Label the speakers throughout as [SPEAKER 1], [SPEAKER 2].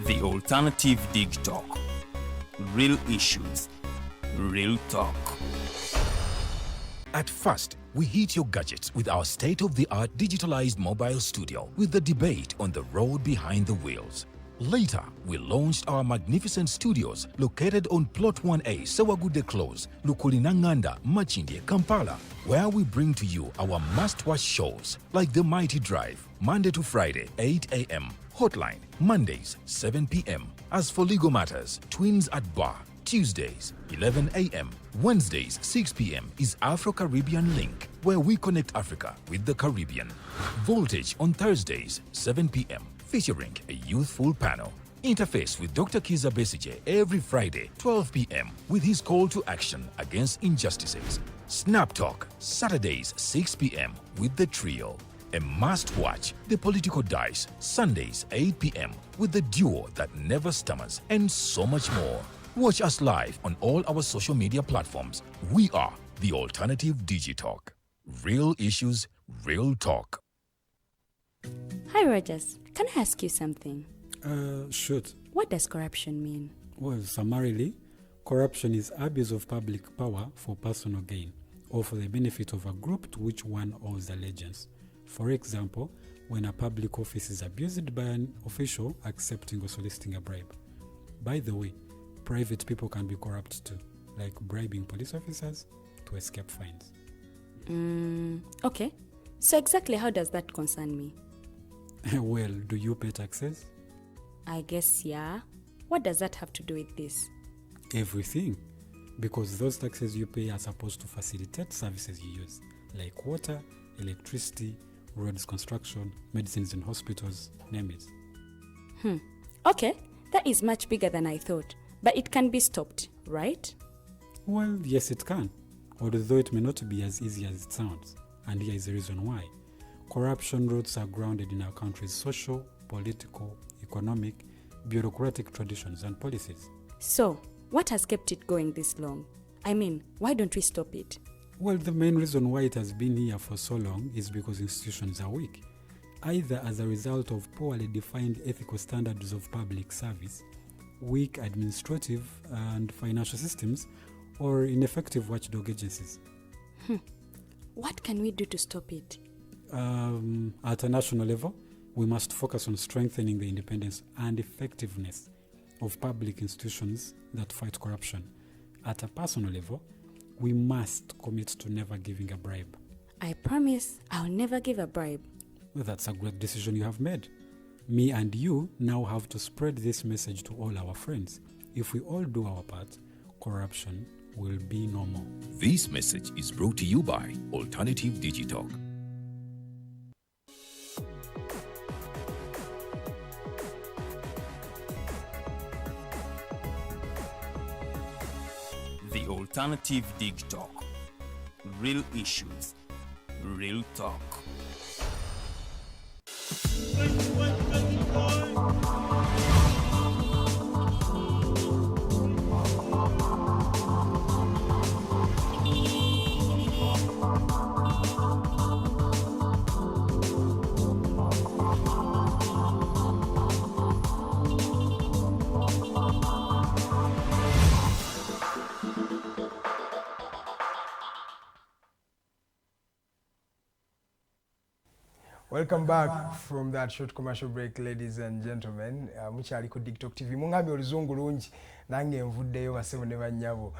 [SPEAKER 1] The Alternative Dig Talk. Real issues, real talk.
[SPEAKER 2] At first, we hit your gadgets with our state-of-the-art digitalized mobile studio with the debate on the road behind the wheels. Later, we launched our magnificent studios located on Plot 1A, Sewagude Close, Lukulinanganda, Machindye, Kampala, where we bring to you our must-watch shows like The Mighty Drive, Monday to Friday, 8 a.m., Hotline, Mondays, 7 p.m. As for legal matters, Twins at Bar, Tuesdays, 11 a.m. Wednesdays, 6 p.m. is Afro-Caribbean Link, where we connect Africa with the Caribbean. Voltage on Thursdays, 7 p.m., featuring a youthful panel. Interface with Dr. Kiza Besije every Friday, 12 p.m. with his call to action against injustices. Snap Talk, Saturdays, 6 p.m. with the trio. A must-watch, The Political Dice, Sundays, 8 p.m. with the duo that never stammers, and so much more. Watch us live on all our social media platforms. We are The Alternative Digitalk. Real issues, real talk.
[SPEAKER 3] Hi, Rogers. Can I ask you something?
[SPEAKER 4] Shoot.
[SPEAKER 3] What does corruption mean?
[SPEAKER 4] Well, summarily, corruption is abuse of public power for personal gain or for the benefit of a group to which one owes allegiance. For example, when a public office is abused by an official accepting or soliciting a bribe. By the way, private people can be corrupt too, like bribing police officers to escape fines.
[SPEAKER 3] Okay. So exactly how does that concern me?
[SPEAKER 4] Well, do you pay taxes?
[SPEAKER 3] I guess, yeah. What does that have to do with this?
[SPEAKER 4] Everything. Because those taxes you pay are supposed to facilitate services you use, like water, electricity, roads construction, medicines in hospitals, name it.
[SPEAKER 3] Okay, that is much bigger than I thought. But it can be stopped, right?
[SPEAKER 4] Well, yes it can, although it may not be as easy as it sounds. And here is the reason why. Corruption roots are grounded in our country's social, political, economic, bureaucratic traditions and policies.
[SPEAKER 3] So, what has kept it going this long? I mean, why don't we stop it?
[SPEAKER 4] Well, the main reason why it has been here for so long is because institutions are weak, either as a result of poorly defined ethical standards of public service, weak administrative and financial systems, or ineffective watchdog agencies.
[SPEAKER 3] What can we do to stop it?
[SPEAKER 4] At a national level, we must focus on strengthening the independence and effectiveness of public institutions that fight corruption. At a personal level, we must commit to never giving a bribe.
[SPEAKER 3] I promise I'll never give a bribe.
[SPEAKER 4] Well, that's a great decision you have made. Me and you now have to spread this message to all our friends. If we all do our part, corruption will be no more.
[SPEAKER 2] This message is brought to you by Alternative Digitalk.
[SPEAKER 1] The Alternative Dig Talk. Real issues, real talk.
[SPEAKER 5] Welcome back from that short commercial break, ladies and gentlemen. Mukyali ku TikTok TV. Mungambi oluzungu lungi nange nvuddeyo basebo ne bannyabo.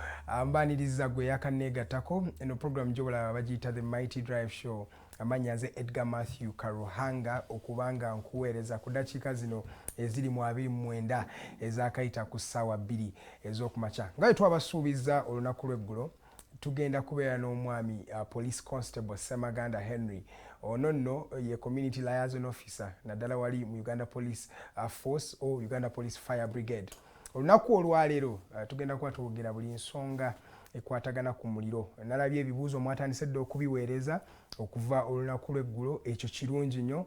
[SPEAKER 5] Mbaniriza gwe yakaneegattako eno program gyobola bagiyita The Mighty Drive Show. Amanya nze Edgar Matthew Karuhanga okubanga nkuweereza ku dakiika zino eziri mu 29 ezakayita ku ssaawa 2 ez'okumakya. Nga bwe twabasuubiza olunaku lw'eggulo tugenda kubeera n'omwami Police Constable Ssemaganda Henry. Ono nno ye Community Liaison Officer naddala wali mu Uganda Police Force or Uganda Police Fire Brigade. Olunaku olwaleero tugenda kuba twogera buli nsonga ekwatagana ku muliro. Nalabye ebibuuzo mwatandise dda okubiweereza okuva olunaku lw'eggulo, ekyo kirungi nnyo.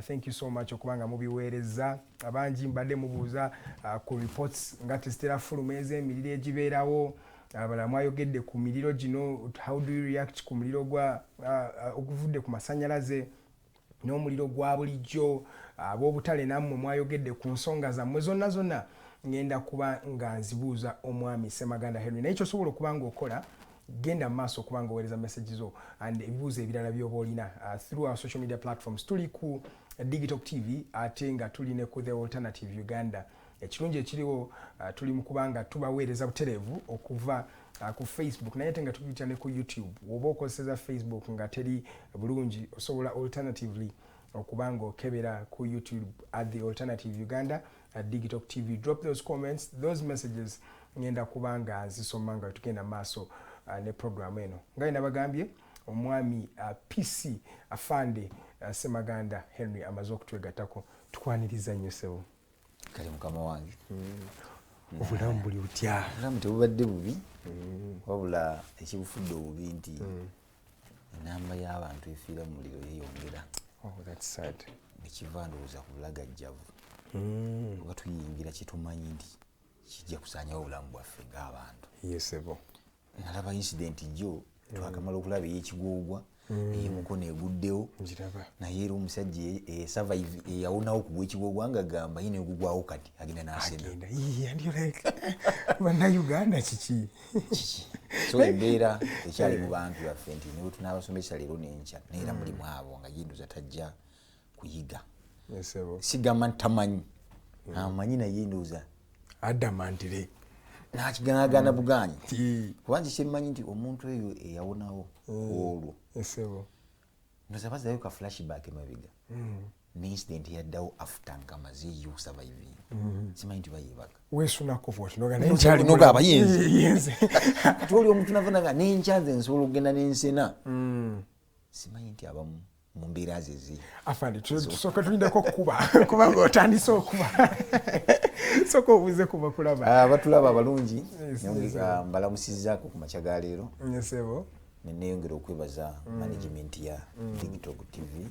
[SPEAKER 5] Thank you so much okubanga mubiweereza. Abangi mbadde mubuuza ku reports nga tezitera fuluma ez'emiriro egibeerawo. Abalamu ayogedde ku miliro gino, how do you react ku muliro gwa oguvudde ku masanyalaze. n'omuliro gwa bulijjo ab'obutale nammwe mwayogedde ku nsonga zammwe zonna ngenda kuba nga nzibuuza omwami Ssemaganda Henry naye kyosobola okuba nga okola genda mu maaso okuba nga oweereza message zo and ebibuuzo ebirala by'oba olina through our social media platforms tuli ku Digital TV ate nga tuli ne ku The Alternative Uganda. Ekirungi ekiriwo tuli mu kubanga tubaweereza butereevu okuva ku Facebook naye ate nga tubiyita ne ku YouTube. Oba okozesa Facebook nga teri bulungi osobola alternatively okubanga okebera ku YouTube at The Alternative Uganda at Digital TV. Drop those comments, those messages ngenda kubanga nzisoma nga tugenda maaso ne program eno. Nga nabagambye omwami PC afande Ssemaganda Henry amaze okutwegattako tukwaniriza nnyo sebo.
[SPEAKER 6] Kale mukama wange.
[SPEAKER 5] Obulamu buli butya?
[SPEAKER 6] Obulamu tebubadde bubi. Wabula ekibufudde obubi nti enamba y'abantu efiira mu muliro yeeyongera.
[SPEAKER 5] Oh, that's sad.
[SPEAKER 6] Nekiva ndowooza ku bulagajjavu. Oba tuyingira kitumanyi nti kijja kusaanyawo obulamu bwaffe ng'abantu.
[SPEAKER 5] Yes, sebo.
[SPEAKER 6] Nalaba incident jo twakamala okulaba ey'ekigoogwa ey'emukono eguddewo naye era omusajja survive eyawonawo ku gw'ekigoogwa nga gamba yina egugwawo kati agenda n'asena
[SPEAKER 5] bannayuganda kiki
[SPEAKER 6] so embeera ekyali mu bantu baffe nti niwe tunaabasomesa leero n'enkya naye era mulimu abo nga yinduza tajja kuyiga sigamba nti tamanyi amanyi naye ndowooza
[SPEAKER 5] adamantire
[SPEAKER 6] nakiganagana buganyi kubanga kyemmanyi nti omuntu eyo eyawonawo olwo ndoza bazayo ka flashback emabega ne incident yaddawo after nkamaze you surviving simanyi nti bayebaga
[SPEAKER 5] weesunako
[SPEAKER 6] noga abayenzi kati oli omuntu navunanga nenkyanze nsobola okugenda n'ensena simanyi nti abamu mu mbeera zezi
[SPEAKER 5] afande tusooka tulindako okukuba kubanga otandise okuba soka obuze kuba kulaba
[SPEAKER 6] batulaba abalungi mbalamusizzaako ku makya ga leero
[SPEAKER 5] sebo
[SPEAKER 6] neneyongera okwebaza management ya Digital TV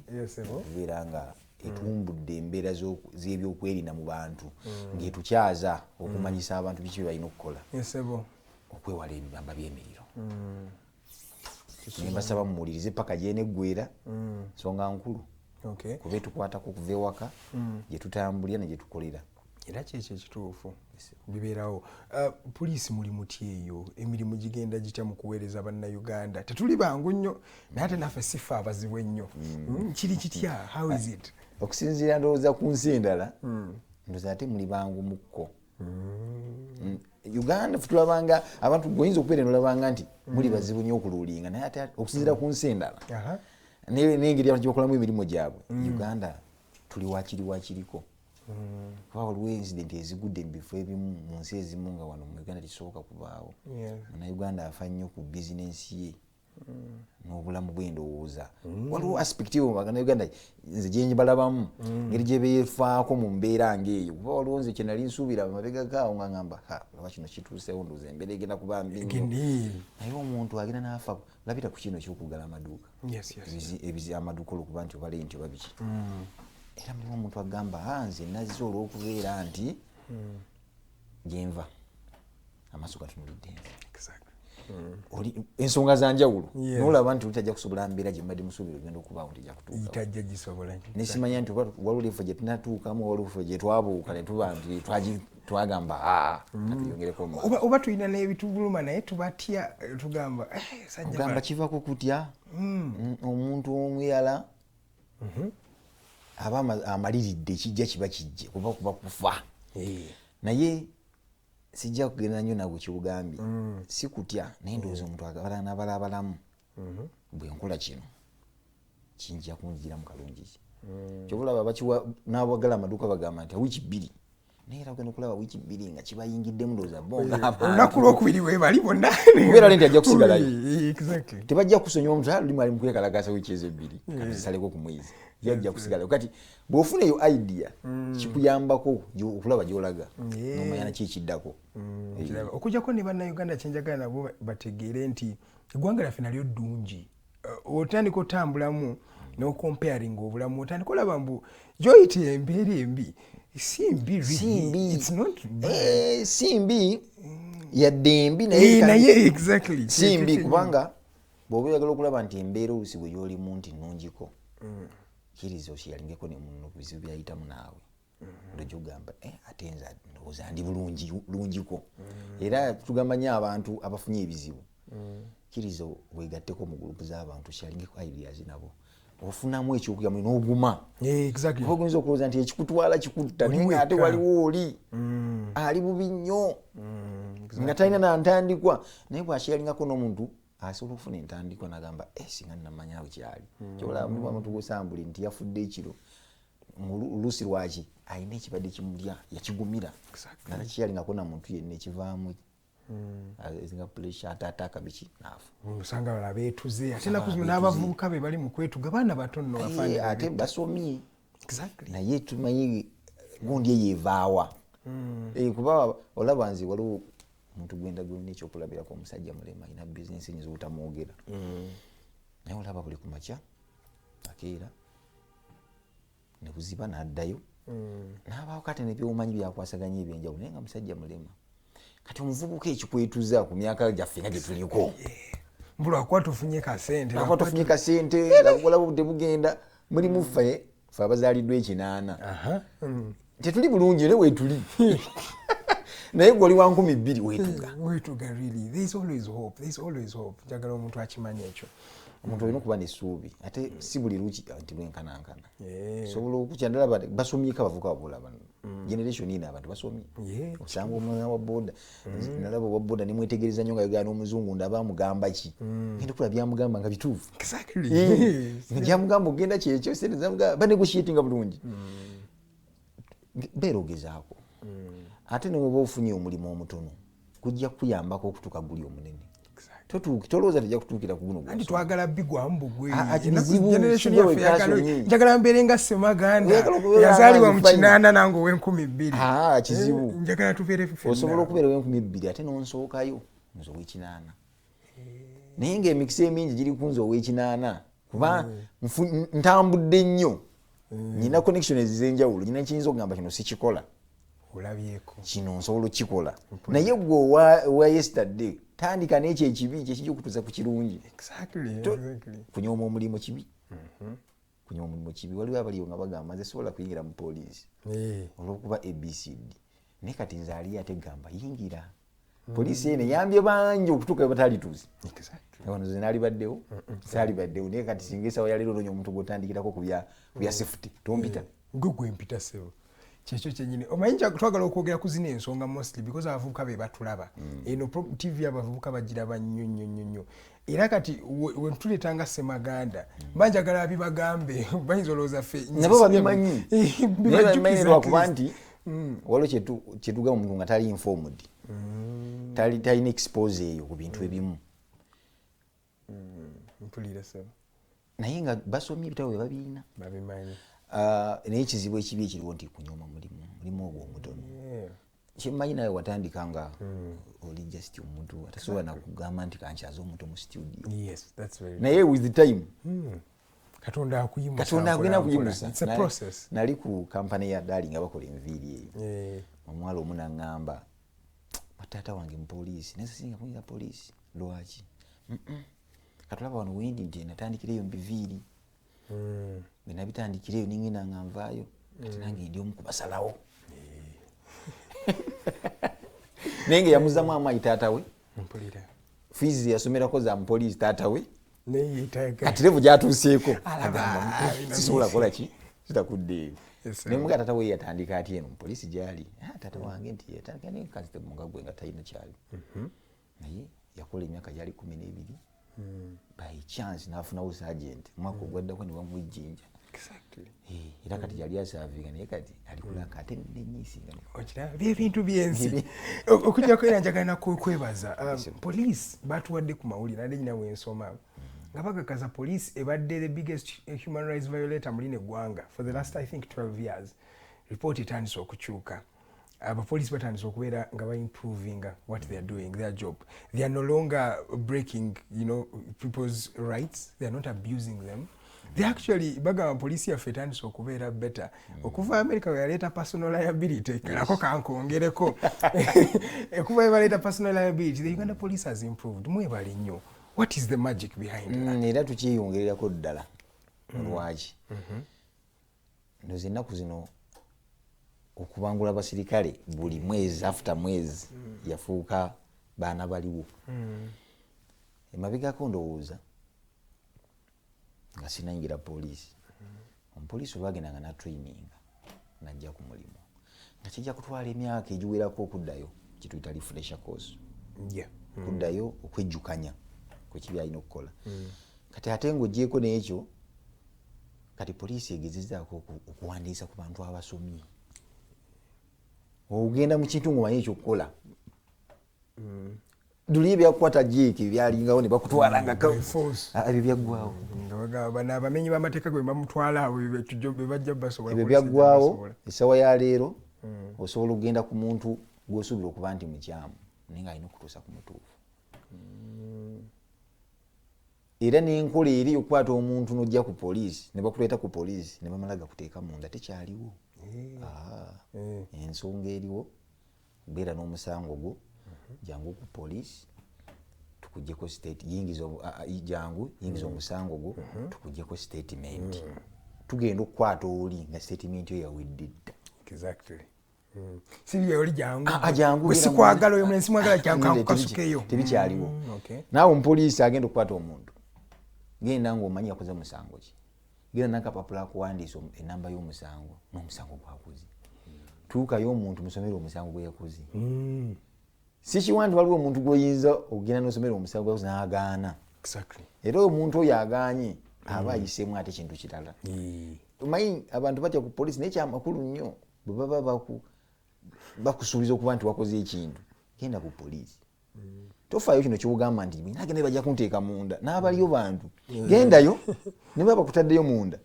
[SPEAKER 6] okubeera nga etumbudde embeera z'ebyokwerinda mu bantu ng'etukyaza okumanyisa abantu biki bye balina okukola okwewala ebibamba by'emiriro nembasaba mumuwulirize paka gyeneggwera nsonga nkulu kuba etukwatako okuva ewaka gye tutambulira ne gye tukolera
[SPEAKER 5] era kyekyo ekituufu bibeerawo. Poliisi muli muti eyo emirimu gigenda gitya mu kuweereza bannayuganda tetuli bangu nnyo naye ate naffe sifa abazibu ennyo kiri kitya how is it
[SPEAKER 6] okusinziira ndowooza ku nsi endala ndowooza ate muli bangu mukko Uganda tulabanga abantu goyinza okubeera nolabanga nti muli bazibu nnyo okuluulinga naye ate okusinziira ku nsi endala n'engeri abantu gyebakolamu emirimu gyabwe Uganda tuli wakiriko kuba waliwo incident ezigudde mu bifo ebimu mu nsi ezimu nga wano mu Uganda tekisoboka kubaawo Munnayuganda afa nnyo ku bizinensi ye n'obulamu bw'endowooza waliwo aspect yo Bannayuganda nze gye balabamu ngeri gye beefaako mu mbeera ng'eyo kuba waliwo nze kye nali nsuubira amabega gaawo nga ngamba laba kino kituusewo ndowooza embeera egenda kuba mbi naye omuntu agenda n'afa labira ku kino eky'okuggala amaduuka amaduuka olwokuba nti obale nti oba biki era mulimu omuntu agamba nze nazze olw'okubeera nti gyenva amaaso gatunulidde ensonga za njawulo nolaba nti olitajja kusobola mbeera gye mbadde musuubira ogenda okubaawo tejja kutuuka nesimanya nti waliwo efo gye tunatuukamu waliwo efo gye twabuuka ne tuba nti twagamba natuyongereko
[SPEAKER 5] oba tulina n'ebitubuluma naye tubatya tugamba
[SPEAKER 6] kivako kutya omuntu omuyala aba amaliridde kijja kiba kijje kuba kufa naye sijja kugenda nnyo nagwe kiwugambye si kutya naye ndowooza omuntu abalabalamu bwe nkola kino kinjja kunjira mu kalungi ki kyobulaba bakiwa n'abagala amaduuka bagamba nti wiiki 2 naye era ogenda okulaba wiiki 2 nga kibayingiddemu ndowooza
[SPEAKER 5] olunaku lwokubiri webali bonna
[SPEAKER 6] kubeera lenti ajja kusigalayo tebajja kusonyiwa omuntu lulimu ali mu kwekalakasa wiiki ezo 2 kazisaleko ku mwezi yajja kusigalayo kati bw'ofuna eyo idea kikuyambako okulaba gy'olaga n'omanya naki ekiddako
[SPEAKER 5] okujjako ne bannayuganda kyenjagala nabo bategeere nti eggwanga lyaffe nalyo ddungi otandika otambulamu n'okomparing obulamu otandika olaba mbu gyoyita embeera embi
[SPEAKER 6] si mbi yadde embi
[SPEAKER 5] naye exactly
[SPEAKER 6] si mbi kubanga bw'oba oyagala okulaba nti embeera olusi bwe gy'olimu nti nnungiko kiriza okyalingeko ne munno ku bizibu byayitamu naawe olojja ogamba ate nze ndowooza ndi bulungiko era tugamba nnyo abantu abafunye ebizibu kiriza wegatteko mu gurupu z'abantu okyalingeko ideas nabo ofunamu ekyokugamu n'oguma oyinza okulowooza nti ekikutwala kikutta naye nga ate waliwo oli ali bubi nnyo nga talina nantandikwa naye bw'akyalingako n'omuntu asobola okufuna entandikwa n'agamba singa nnamanya awo kyali kyolaba mulimu abantu gosambuli nti yafudde ekiro oluusi lwaki alina ekibadde kimulya yakigumira nga takyalingako na muntu yenna ekivaamu ezinga pressure ataataka biki naafu
[SPEAKER 5] osanga bala beetuze ate nakuzino n'abavubuka be bali mu kwetuga baana bato nno bafaanira
[SPEAKER 6] ate basomye naye tumanyi gundi eyeevaawa kuba olaba nze waliwo omuntu gwenda gwolina ekyokulabirako omusajja mulema alina bizinesi nyinza obutamwogera naye olaba buli ku makya akeera ne buziba n'addayo n'abaawo kati nebyobumanyi byakwasaganya ebyenjawulo naye nga musajja mulema kati omuvubuka ekikwetuza ku myaka gyaffe nga gye tuliko
[SPEAKER 5] mbulwakuba tufunye kasente
[SPEAKER 6] olaba tebugenda mulimu ffe abazaaliddwa ekinaana tetuli bulungi ne weetuli naye gwoli wa 2,000
[SPEAKER 5] weetuga really there is always hope njagala omuntu akimanya ekyo
[SPEAKER 6] omuntu olina okuba n'essuubi ate si buli luki nti bwenkanankana osobola okukyandala basomyeko abavuka babolaba generation ino abantu basomye osanga omwana wa boda nalaba owa boda nemwetegereza nnyo nga yogera n'omuzungu ndaba amugamba ki genda okulaba byamugamba nga bituufu nga gyamugamba ogenda kyekyo sente zamugamba banegotiatinga bulungi beera ogezaako ate newoba ofunye omulimu omutono kujja kukuyambako okutuuka guli omunene tolowooza tejja kutuukira ku guno
[SPEAKER 5] andi twagala bigwamu bugwe generation yaffe njagala mbeere nga Ssemaganda yazaalibwa mu 8 nange ow'e2,000
[SPEAKER 6] kizibu
[SPEAKER 5] njagala tubeere
[SPEAKER 6] osobola okubeera ow'e2,000 ate n'onsookayo nze ow'e8 naye ng'emikisa emingi giri ku nze ow'e8 kuba ntambudde nnyo nina connection ez'enjawulo nina kiyinza okugamba kino sikikola
[SPEAKER 5] olabyeko
[SPEAKER 6] kino nsobola okukikola naye gwe owa yesterday tandika n'ekyo ekibi kyekijja okutuusa ku kirungi kunyooma omulimu kibi kunyooma omulimu kibi waliwo abaliwo nga bagamba nze sobola kuyingira mu poliisi olw'okuba abcd naye kati nze ali ate gamba yingira poliisi eno eyambye bangi okutuuka webatalituuze wano ze naalibaddewo saalibaddewo naye kati singa esawa yaleero nonya omuntu gw'otandikirako ku bya safety tompita
[SPEAKER 5] gwe mpita sebo kyekyo kyenyini omanyi twagala okwogera ku zino ensonga mostly because abavubuka be batulaba eno tv abavubuka bagiraba nnyo era kati wetuleetanga Ssemaganda banjagala bibagambe bayinza olowooza ffe
[SPEAKER 6] nabo babimanyi lwakuba nti waliwo kyetugamba omuntu nga tali informed talina expose eyo ku bintu ebimu naye nga basomye ebitabo bye babiina
[SPEAKER 5] babimanyi
[SPEAKER 6] naye ekizibu ekibi ekiriwo nti kunyooma mulimu ogwo omutono kyemmanyi nawe watandika nga oli just omuntu atasobola nakugamba nti kankyaze omuntu mu studio naye with the time
[SPEAKER 5] katonda
[SPEAKER 6] akugenda kuyimusa nali ku kampani ya Dali nga bakola enviiri eyo omwala omu naŋŋamba taata wange mupoliisi naye singa kuyinza poliisi lwaki katulaba wano wendi nti natandikireyo mubiviiri benabitandikireyo ningenda nga nvaayo ate nange ndi omu kubasalawo naye nga yamuzzamu amaanyi taata we fiizi yasomerako za mupoliisi taata we kati revu gyatuuseeko agamba sisobola kukola ki kitakuddeeyo nemuga taata we yatandika ati eno mupoliisi gyali taata wange nti yatandika naye kansitemuga gwe nga talina kyali naye yakola emyaka gyali 12 by chance nafunawo sergeant mwaka ogwaddako ne bamwijjinja era kati yali asavinga naye kati alikulaka ate nenyisinga
[SPEAKER 5] byebintu byensi okujjako era njagala nakwebaza poliisi batuwadde ku mawulire ate nyina wensoma nga bagakaza poliisi ebadde the biggest human rights violator muli neggwanga for the last I think 12 years report etandise okukyuka abapoliisi batandise okubeera nga baimproving what they are doing their job they are no longer breaking people's rights they are not abusing them they actually bagamba poliisi yaffe etandise okubeera better okuva America weyaleeta personal liability nako kankongereko okuva baleeta personal liability the Uganda police has improved mwebale nnyo what is the magic behind that
[SPEAKER 6] era tukiyongererako ddala lwaki ndoze ennaku zino okubangula abasirikale buli mwezi after mwezi yafuuka baana baliwo. Emabegako ndowooza nga sinayingira poliisi, omupoliisi olwagendanga natraininga najja ku mulimu nga kijja kutwala emyaka egiwerako okuddayo kituyita refresher course, okuddayo okwejjukanya kwekibi alina okukola. Kati ate ng'ogyeko n'ekyo kati poliisi egezezaako okuwandiisa ku bantu abasomye. Ogenda mu kintu ng'omanyi ekyokukola duli ebyakukwata jeeki byalingawo ne bakutwalanga ebyo byaggwawo.
[SPEAKER 5] Abamenyi b'amateeka gwe bamutwala abo be bajja basobola
[SPEAKER 6] ebyo byaggwawo. Essawa ya leero osobola okugenda ku muntu gw'osuubira okuba nti mukyamu naye nga alina okutuusa ku mutuufu. Era n'enkola eri okukwata omuntu n'ojja ku poliisi ne bakuleeta ku poliisi ne bamala gakuteeka munda tekyaliwo. Ensonga eriwo beera n'omusango gwo jangu ku poliisi tukugyeko jangu yingiza omusango gwo tukugyeko statement. Tugenda okukwata oli nga statement yo yawedde dda.
[SPEAKER 5] Siriya oli jangu bwe sikwagala oyo mwensi mwagala jangu kasukeyo
[SPEAKER 6] tebikyaliwo. Naawe omupoliisi agenda okukwata omuntu genda ng'omanyi yakoze musango ki, genda nakapapula akuwandiisa enamba y'omusango n'omusango gwakoze. Tuukayo omuntu musomere omusango gwe yakoze. Si kiwanti waliwo omuntu gw'oyinza okugenda n'osomera omusango gwakoze n'agaana. Era omuntu oyo agaanye aba ayiseemu ate kintu kirala. Omanyi abantu batya ku poliisi naye kyamakulu nnyo bwe baba bakusuubiza okuba nti wakoze ekintu genda ku poliisi. Tofaayo kino ky'ogamba nti nagenda bajja kunteeka munda n'abaliyo bantu gendayo ne baba bakutaddeyo munda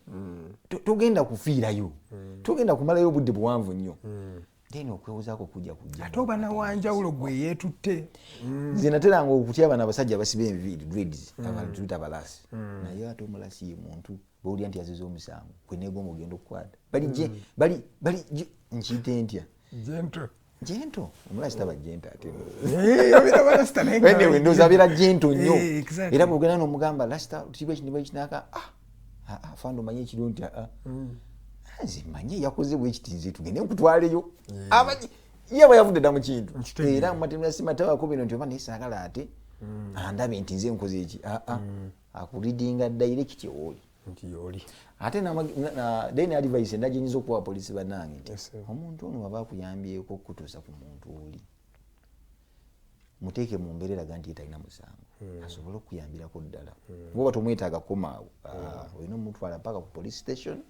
[SPEAKER 6] togenda kufiirayo, togenda kumalayo obudde buwanvu nnyo. Then okwewozaako kujja
[SPEAKER 5] ate oba nawanjawulo gwe yeetutte.
[SPEAKER 6] Nze nateranga okutya bano abasajja abasiba enviiri dreads abantu tuyita abalasi naye ate omulasi ye muntu bw'owulira nti yaziza omusango gwe neegomba ogenda okukwata bali nkiyite ntya jento omulasi taba jento ate ndowooza abeera jento nnyo. Era bw'ogenda n'omugamba lasita kibwa ekindi kinaka fando omanye ekiro nti nze manye yakoze bwekiti nze tugende nkutwaleyo ye aba yavudde dda mu kintu. Era mumatendera simatawako bino nti oba naye saagala ate andabe nti nze nkoze eki akuridinga direct oli. Ate then advice endala nyinza okuwa poliisi bannange nti omuntu ono waba akuyambyeko okutuusa ku muntu oli muteeke mu mbeera eraga nti talina musango asobole okuyambirako ddala. Bwoba tomwetaaga komaawo olina omutwala paka ku police station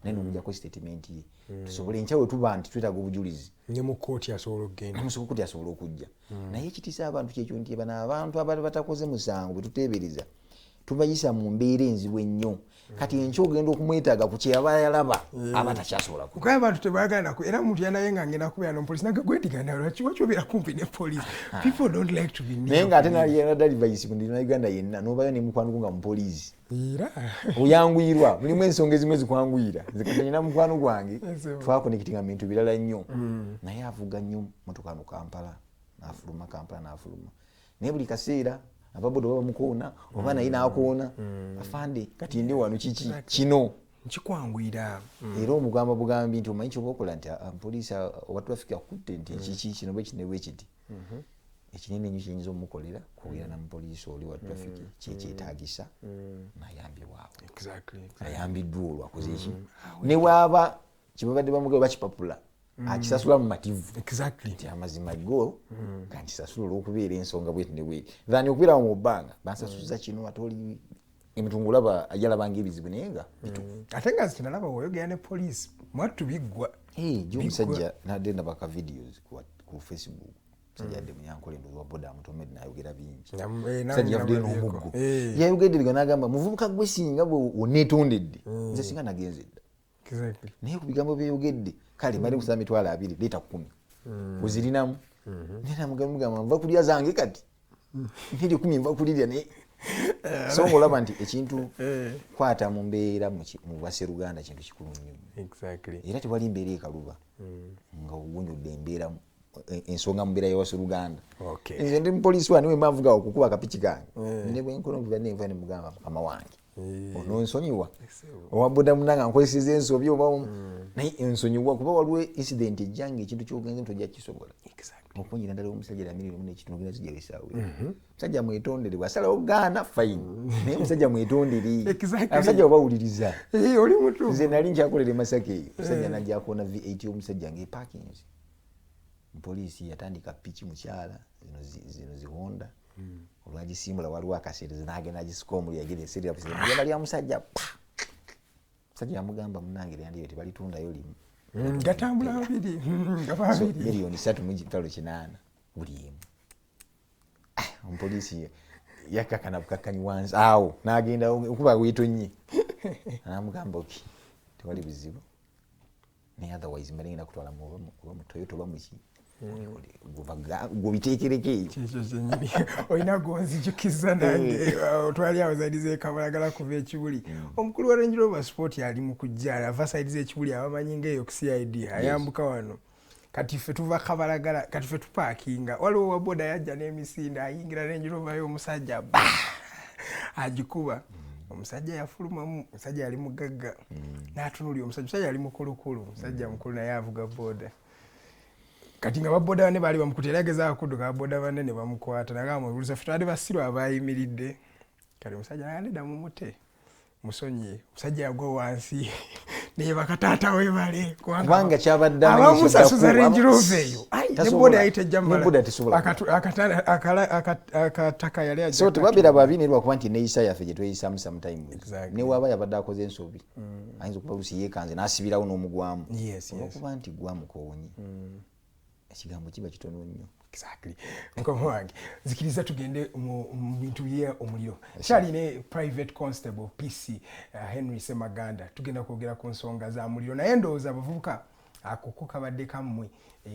[SPEAKER 6] naye nomujjako statement ye tusobole enkya we tuba nti twetaaga obujulizi
[SPEAKER 5] ne mu kkooti asobola okugenda
[SPEAKER 6] kkooti asobola okujja. Naye ekitiisa abantu kyekyo nti bano abantu abali batakoze musango bwe tuteebereza tubayisa mu mbeera enzibu ennyo. Kati enkya ogenda okumwetaaga ku kyeyaba yalaba aba takyasobola
[SPEAKER 5] kuba abantu tebaagala era omuntu yanaye nga ngenda kubeera n'omupoliisi nagagwetigana lwaki obeera kumpi ne poliisi. People don't like to be near.
[SPEAKER 6] Naye ng'ate nayera advice ku ndina Uganda yenna n'obayo ne mukwano gwo nga mupoliisi
[SPEAKER 5] era
[SPEAKER 6] oyanguyirwa mulimu ensonga ezimu ezikwanguyira. Nze kati nina mukwano gwange twakonekitinga mu bintu birala nnyo naye avuga nnyo motoka no Kampala n'afuluma naye buli kaseera ababodo baba mukoona oba naye n'akoona afande kati ndi wano kiki kino
[SPEAKER 5] nkikwanguyira.
[SPEAKER 6] Era omugamba bugambi nti omanyi kyoba okola nti poliisi oba traffic akutte nti kiki kino bwe kino bwe kiti ekinene nnyo kiyinza omukolera kwogera na mupoliisi oli wa traffic kyekyetaagisa nayambibwawo ayambiddwa olwo akoze eki ne waaba kibabadde bamugaba bakipapula akisasula mu mativu nti amazima go kankisasula olw'okubeera ensonga bweti ne bweti thani okubeerawo mu bbanga bansasuza kino ate oli emitungu olaba yalabanga ebizibu naye nga
[SPEAKER 5] ate nga kinalaba oyogera ne poliisi mwattu biggwa
[SPEAKER 6] gy'omusajja nadde ndabaka videos ku Facebook musajja adde munyankole ndozi wa boda amutomedi n'ayogera bingi musajja yavudde n'omuggo yayogedde biga n'agamba muvubuka gwe singa bwe oneetondedde nze singa nagenze dda naye ku bigambo byeyogedde kale mbadde kusaba mitwalo 2 leeta 10 ozirinamu nenamugamba nva kulya zange kati ntiri 10 nva kulirya naye so ng'olaba nti ekintu kwata mu mbeera mu bwasseruganda kintu kikulu nnyo era tewali mbeera ekaluba nga ogunyudde embeera ensonga mu mbeera y'Abasseruganda. Nze ndi mupoliisi wano we mbanvuga okukuba akapiki kange ne bwe nkono biba nenva ne mugamba mukama wange ono nsonyiwa owa boda munanga nkozeseza ensobi oba naye ensonyiwa kuba waliwo incident ejjanga ekintu kyogenze tojja kisobola okunyira ddala omusajja lamiriro mune ekintu ogenda zijja wesaawe musajja mwetondere bwasalawo gaana fine naye musajja mwetondere abasajja obawuliriza
[SPEAKER 5] oli mutu
[SPEAKER 6] nze nali nkyakolera emasaka eyo musajja najja akona V8 omusajja ng'eparkings poliisi yatandika piki mukyala zino zihonda olwagisimbula waliwo akaseerezi n'agenda agisika omuli yagira eserera kusegenda lya musajja musajja yamugamba munange yandiyo tebalitundayo limu
[SPEAKER 5] gatambula babiri
[SPEAKER 6] miliyoni 3.8 buli emu omupoliisi yakakana bukakkanyi wansi awo n'agenda okuba weetonye namugamba oki tewali buzibu naye otherwise mbalinga nakutwala muba mu Toyota oba muki gobiteekereko ekyo
[SPEAKER 5] kyenyini olina gonzijukiza nange twali awo zaidi zekabalagala kuva ekibuli omukulu wa Range Rover Sport ali mu kujja ava saidi z'ekibuli abamanyi ngaeyo ku CID ayambuka wano kati ffe tuva kabalagala kati ffe tupaakinga waliwo wa boda yajja n'emisinde ayingira Range Rover y'omusajja agikuba omusajja yafulumamu omusajja yali mugagga n'atunulira omusajja yali mukulukulu omusajja mukulu naye avuga boda kati nga baboda bane baali bamukutera ageza akudduka baboda bane ne bamukwata nagamba mubuluza ffe twali basirwa abayimiridde kati omusajja nayandida mu mute musonyi omusajja yagwa wansi naye bakataata we bale
[SPEAKER 6] kubanga kyabadde
[SPEAKER 5] abamusasuza Range Rover eyo ne boda yayita ejjamala akataka yali ajja
[SPEAKER 6] so tebabira babini lwakuba nti neeyisa yaffe gye tweyisamu sometimes ne waba yabadde akoze ensobi ayinza okuba lusi yeekanze n'asibirawo n'omugwamu olwokuba nti gwamukoonyi ekigambo kiba kitono nnyo
[SPEAKER 5] exactly mukama wange zikiriza tugende mu bintu bye omuliro kyali ne private constable PC Henry Ssemaganda tugenda kwogera ku nsonga za muliro naye ndowooza abavubuka akoko kabadde kammwe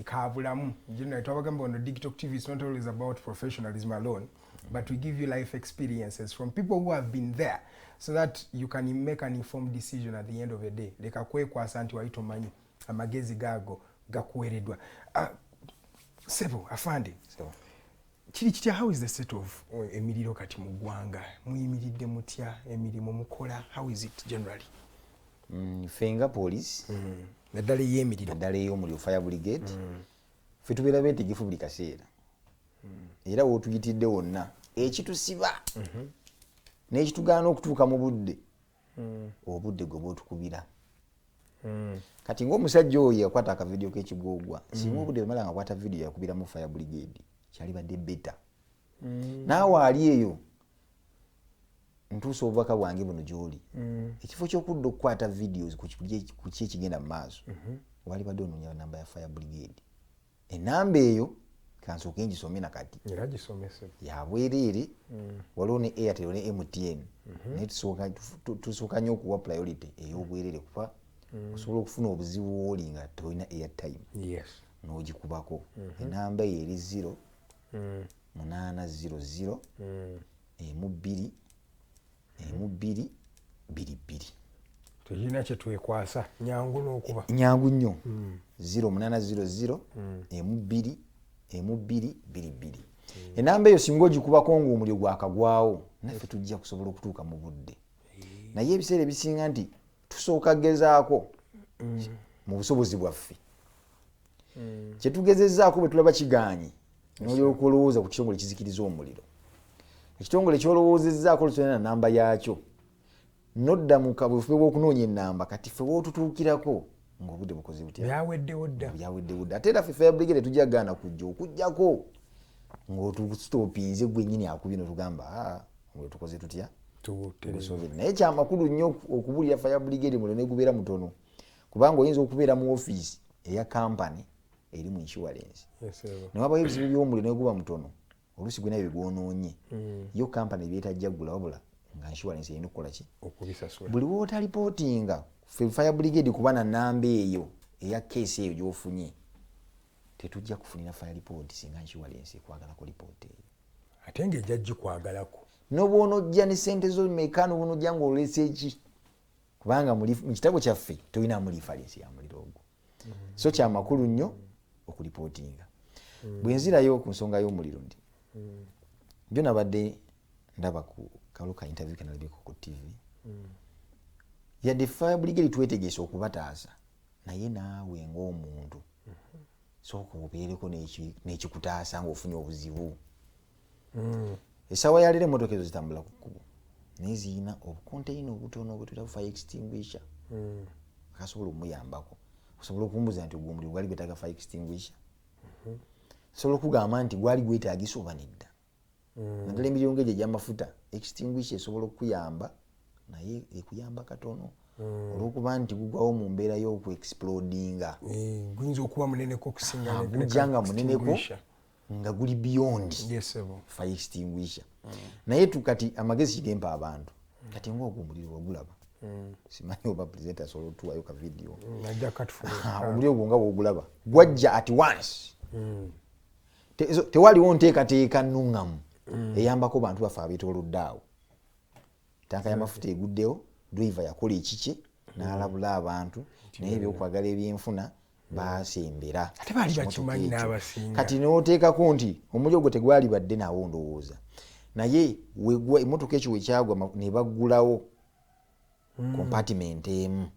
[SPEAKER 5] kabulamu generally twabagamba ono digital TV is not always about professionalism alone but we give you life experiences from people who have been there so that you can make an informed decision at the end of the day leka kwekwasa nti wayita omanyi amagezi gaago gakuweereddwa Sebo afande kiri kitya how is the state of emiriro kati mu ggwanga muyimiridde mutya emirimu mukola how is it generally
[SPEAKER 6] fenga police
[SPEAKER 5] naddala ey'emiriro
[SPEAKER 6] naddala ey'omuliro fire brigade ffe tubeera beetegefu buli kaseera era wootuyitidde wonna ekitusiba n'ekitugaana okutuuka mu budde obudde gwe bw'otukubira kati ng'omusajja oyo yakwata akavidiyo k'ekigoogwa singa obudde bamala nga akwata vidiyo yakubiramu fire brigade kyali badde beta naawe ali eyo ntuusa obubaka bwange buno gy'oli ekifo ky'okudda okukwata videos ku ki ekigenda mu maaso wali badde onoonya namba ya fire brigade enamba eyo kansooke ngisome nakati
[SPEAKER 5] era gisomese
[SPEAKER 6] yabwereere waliwo ne Airtel ne MTN naye tusooka nnyo okuwa priority ey'obwereere kuba osobola okufuna obuzibu woli nga tolina airtime n'ogikubako enamba eyo eri 0800 1222
[SPEAKER 5] tulina kye twekwasa nyangu n'okuba
[SPEAKER 6] nyangu nnyo 0800 1222 enamba eyo singa ogikubako ng'omuliro gwakagwawo naffe tujja kusobola okutuuka mu budde naye ebiseera ebisinga nti tusooka gezaako mu busobozi bwaffe kyetugezezaako bwe tulaba kiganye n'olyoka olowooza ku kitongole kizikiriza omuliro ekitongole kyolowoozezaako lutonera namba yaakyo nodda mu kabufe bw'okunoonya ennamba kati ffe bw'otutuukirako ng'obudde bukoze butya
[SPEAKER 5] byaweddewo dda
[SPEAKER 6] ate era ffe fire brigade tujjagaana kujja okugjako ng'otusitoopinze gwe nnyini akubye n'otugamba ngwe tukoze tutya naye kyamakulu nnyo okubulira fire brigade muliro negubeera mutono kubanga oyinza okubeera mu ofiisi eya kampani eri mu insurance newabawo ebizibu by'omuliro neguba mutono oluusi gwe nayo begwonoonye yo kampani ebyetajjaggula wabula nga insurance erina okukola ki buli wootalipotinga fire brigade kuba na namba eyo eya keesi eyo gy'ofunye tetujja kufunira fire report singa insurance ekwagalako report eyo
[SPEAKER 5] ate ng'ejja gikwagalako
[SPEAKER 6] n'obwonojja ne ssente zo mekano bwonojja ng'olesa eki kubanga mu kitabo kyaffe tolinamu lifalensi ya muliro ogwo so kyamakulu nnyo okulipootinga bwe nzirayo ku nsonga y'omuliro ndi jo nabadde ndaba ku kalulu ka interview ke nalabeko ku TV yadde fire brigade twetegeesa okubataasa naye naawe ng'omuntu sooka obeereko n'ekikutaasa ng'ofunye obuzibu. Essaawa ya leero emmotoka ezo zitambula ku kkubo naye ziyina obukonteyina obutono obwetuyita fire extinguisher akasobola omuyambako. Osobola okumbuuza nti ogwo omuliro gwali gwetaaga fire extinguisher, osobola okugamba nti gwali gwetaagisa oba nedda. Naddala emirimu ng'egyo egy'amafuta extinguisher esobola okuyamba naye ekuyamba katono olw'okuba nti gugwawo mu mbeera y'okuexplodinga.
[SPEAKER 5] Guyinza okuba muneneko okusinga
[SPEAKER 6] gujja nga muneneko nga guli beyond fire extinguisher. Naye tukati amagezi kigempa abantu kati ng'ogwo omuliro wagulaba simanyi oba presenter asobola otuwayo ka video omuliro ogwo nga wogulaba gwajja at once. Tewaliwo nteekateeka nnuŋŋamu eyambako bantu baffe abeetoolodde awo. Tanka y'amafuta eguddewo, driver yakola ekikye n'alabula abantu naye ebyokwagala ebyenfuna baasembera.
[SPEAKER 5] Ate baali bakimanyi n'abasinga.
[SPEAKER 6] Kati n'oteekako nti omuliro gwo tegwali badde nawo ndowooza naye emmotoka ekyo wekyagwa ne baggulawo compartment emu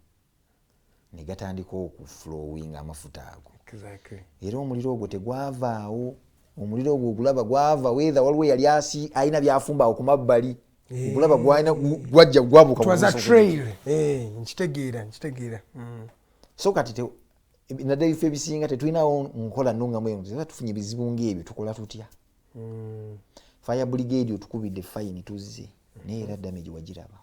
[SPEAKER 6] ne gatandika okuflowinga amafuta ago. Era omuliro ogwo tegwavaawo. Omuliro ogwo ogulaba gwava wether waliwo yali alina byafumba ku mabbali. Ogulaba gwajja gwabuka.
[SPEAKER 5] It was a trail. Nkitegeera.
[SPEAKER 6] So kati naddala ife ebisinga tetulinawo nkola nnungamu eyo tufunye ebizibu ng'ebyo tukola tutya? Fire brigade otukubidde fine tuzze naye era damage wagiraba.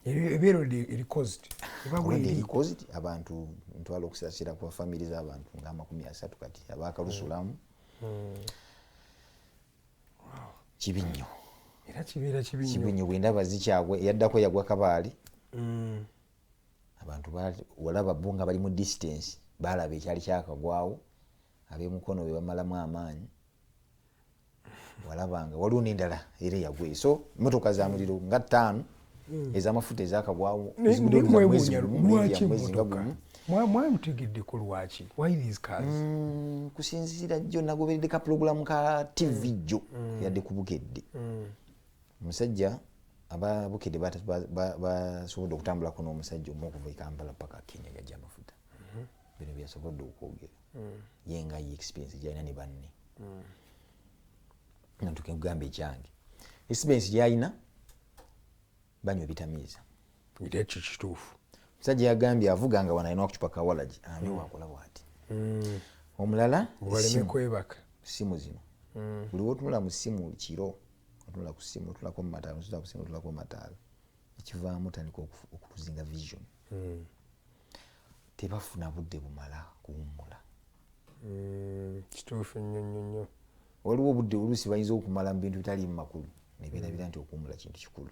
[SPEAKER 5] Ebeero eri caused.
[SPEAKER 6] Abantu ntwala okusasira ku family z'abantu nga 30 kati abakalusulamu. Kibi nnyo.
[SPEAKER 5] Era kibeera kibi nnyo.
[SPEAKER 6] Kibi nnyo bw'endaba zikyagwa yaddako yagwa Kabaali. Abantu walaba bo nga bali mu distance balaba ekyali kyakagwawo ab'emukono be bamalamu amaanyi. Walabanga waliwo n'endala era yagwe. So emmotoka za muliro nga 5 ez'amafuta ezakagwawo
[SPEAKER 5] mwamutegedde ku lwaki? Why these cars?
[SPEAKER 6] Kusinziira jjo nagoberedde ka programu ka TV jjo yadde kubukedde. Omusajja ababukedde basobodde okutambulako n'omusajja omu okuva e Kampala paka Kenya gajja amafuta. Bino byasobodde okwogera ye nga ye experience gyalina ne banne. Tukugamba ekyange experience gyalina banywa bitamiiza.
[SPEAKER 5] Ekyo kituufu.
[SPEAKER 6] Omusajja yagambye avuga nga wano alina akucupa ka walagi ani wakola bw'ati. Omulala simu zino buli wotunula mu simu kiro otunula ku simu otulako mu mataala otulako ku simu otulako mu mataala ekivaamu tandika okutuzinga vision. Tebafuna budde bumala kuwummula.
[SPEAKER 5] Kituufu nnyo.
[SPEAKER 6] Waliwo obudde oluusi bayinza okumala mu bintu bitali mu makulu ne beerabira nti okuwummula kintu kikulu.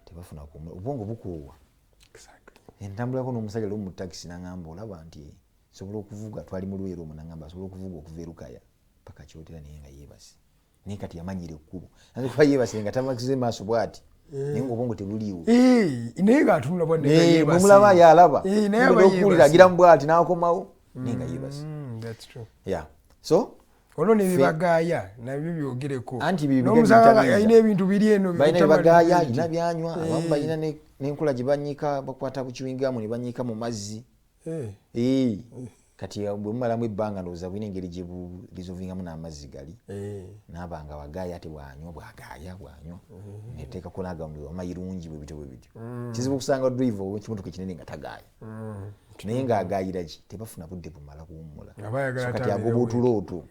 [SPEAKER 6] Tebafuna kuwummula obwongo bukoowa. Entambulako n'omusajja lwo mu takisi n'angamba olaba nti sobola okuvuga twali mu Lwero omwo n'angamba asobola okuvuga okuva e Lukaya paka Kyotera naye nga yeebase. Naye kati yamanyira ekkubo. Kuba yeebase nga tamakize maaso bw'ati naye ng'obwongo tebuliiwo.
[SPEAKER 5] Naye ng'atunula bwadde nga yeebase.
[SPEAKER 6] Omulaba yalaba. Okuwulira agira mu bw'ati n'akomawo naye nga yeebase. So
[SPEAKER 5] olwo nebibagaaya nabyo byogereko.
[SPEAKER 6] Anti
[SPEAKER 5] n'omusanga alina ebintu biri eno
[SPEAKER 6] balina ebibagaaya alina byanywa abamu balina n'enkola gye bannyika bakwata bukiwingamu ne bannyika mu mazzi. Kati bwe mumalamu ebbanga ndowooza bulina engeri gye lizovingamu n'amazzi gali n'abanga wagaaya ate bwagaaya bwanywa neteekako n'agamuliro amayirungi bwe bityo. Kizibu okusanga driver ow'ekimotoka ekinene nga tagaaya naye ng'agaayira ki tebafuna budde bumala kuwummula. Kati agoba otulooto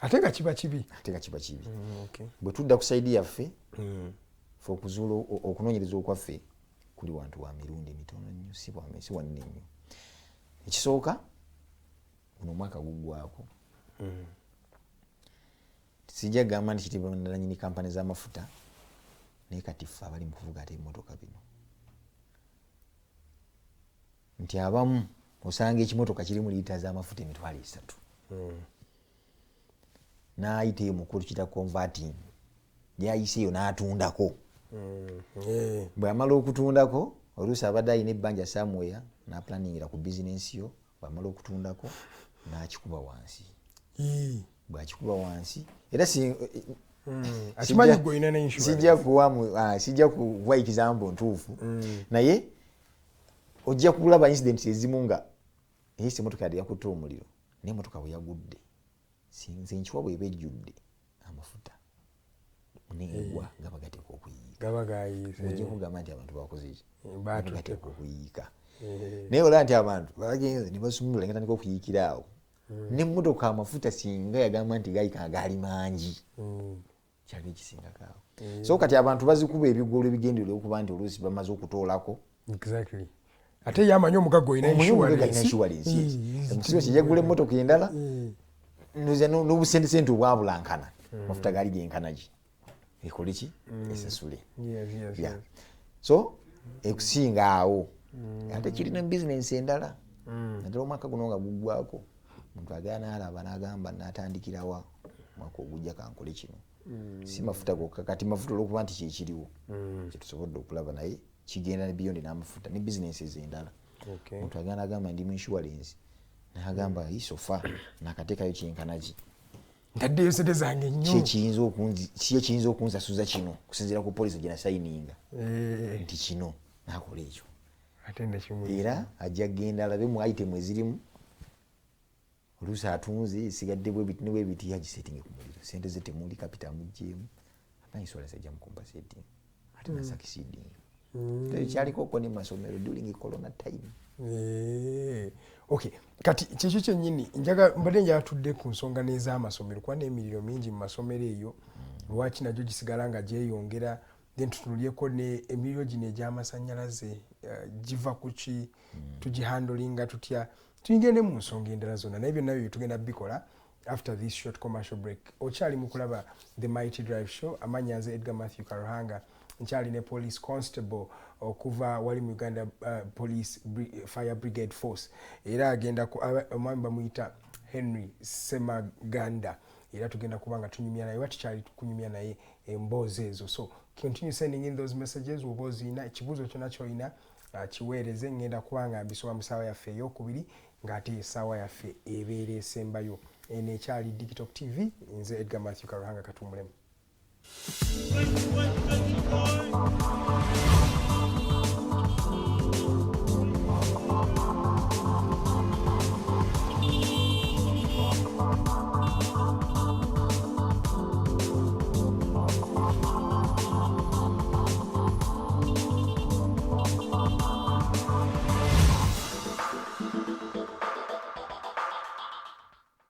[SPEAKER 5] ate nga kiba kibi. Bwe tudda ku sayidi yaffe fe okuzuula okunoonyereza okwaffe kuli wantu wa mirundi mitono nnyo si wanene nnyo. Ekisooka guno omwaka guggwaako sijja gamba nti kitibwa nannyini kampani z'amafuta naye kati ffe abali mu kuvuga ate emmotoka bino nti abamu osanga ekimotoka kirimu liita z'amafuta 3,000 n'ayita eyo mukulu kita converting gy'ayiseeyo n'atundako. Bw'amala okutundako oluusi abadde alina ebbanja somewhere n'aplaningira ku bizinensi yo bw'amala okutundako n'akikuba wansi. Bw'akikuba wansi era sijja kuwa example ntuufu naye
[SPEAKER 6] ojja kulaba incident ezimu nga eyise emotoka yadde yakutte omuliro n'emotoka bwe yagudde sinze nkiwa bweba ejjudde amafuta negwa gaba gateeka okuyiika ojja kugamba nti abantu bakoze eki gateeka okuyiika naye olaba nti abantu bagenze ne basumulula nga tandika okuyiikira awo n'emmotoka amafuta singa yagamba nti gayika agaali mangi kyali ekisingakaawo so kati abantu bazikuba ebigolo ebigenderera okuba nti oluusi bamaze okutoolako
[SPEAKER 5] ate yamanyi omugago olina
[SPEAKER 6] insurance emukiso kijagula emmotoka endala n'obusentesente obwabulankana amafuta gaali genkanagi ekole ki esasule so ekusinga awo ate kirina bizinensi endala naddala omwaka guno nga guggwako omuntu agala n'alaba n'agamba n'atandikirawa omwaka ogujja kankole kino si mafuta gokka kati mafuta olwokuba nti kyekiriwo kyetusobodde okulaba naye kigenda ne beyond n'amafuta ne bizinensi ez'endala omuntu agala n'agamba ndi mu insurance n'agamba isofa nakateekayo kyenkanaki
[SPEAKER 5] ntaddeyo sente zange nnyo
[SPEAKER 6] ki ekiyinza okunzasuza kino kusinziira ku polisi gye nasayininga nti kino nakola ekyo era ajja kgenda alabe mu itemu ezirimu oluusi atunze esigadde bwebiti ne bwebiti yagisetinge ku muliro sente ze temuli kapita mugjeemu insurance ajja mukompasetinga ate nasakisidinga kyalikoko ne masomero during corona time.
[SPEAKER 5] Okay, kati kyekyo kyennyini mbadde njatudde ku nsonga n'ez'amasomero kuba n'emiriro mingi mu masomero eyo lwaki nagyo gisigala nga gyeyongera then tutunulyeko n'emiriro gino egy'amasannyalaze giva ku ki tugihandolinga tutya tuyingende mu nsonga endala zonna naye byonna byo tugenda bikola after this short commercial break. Okyali mu kulaba The Mighty Drive Show, amannya nze Edgar Matthew Karuhanga, nkyali ne police constable okuva wali mu Uganda police fire brigade force era agenda omwami bamuyita Henry Ssemaganda era tugenda kubanga tunyumya naye watikyali kunyumya naye emboozi ezo. So continue sending in those messages woba ozina ekibuuzo kyonna kyolina kiweereze ngenda kubanga mbisoma mu ssaawa yaffe ey'okubiri ng'ate essaawa yaffe ebeera esembayo. Eno ekyali Digital TV, nze Edgar Matthew Karuhanga katumbulemu.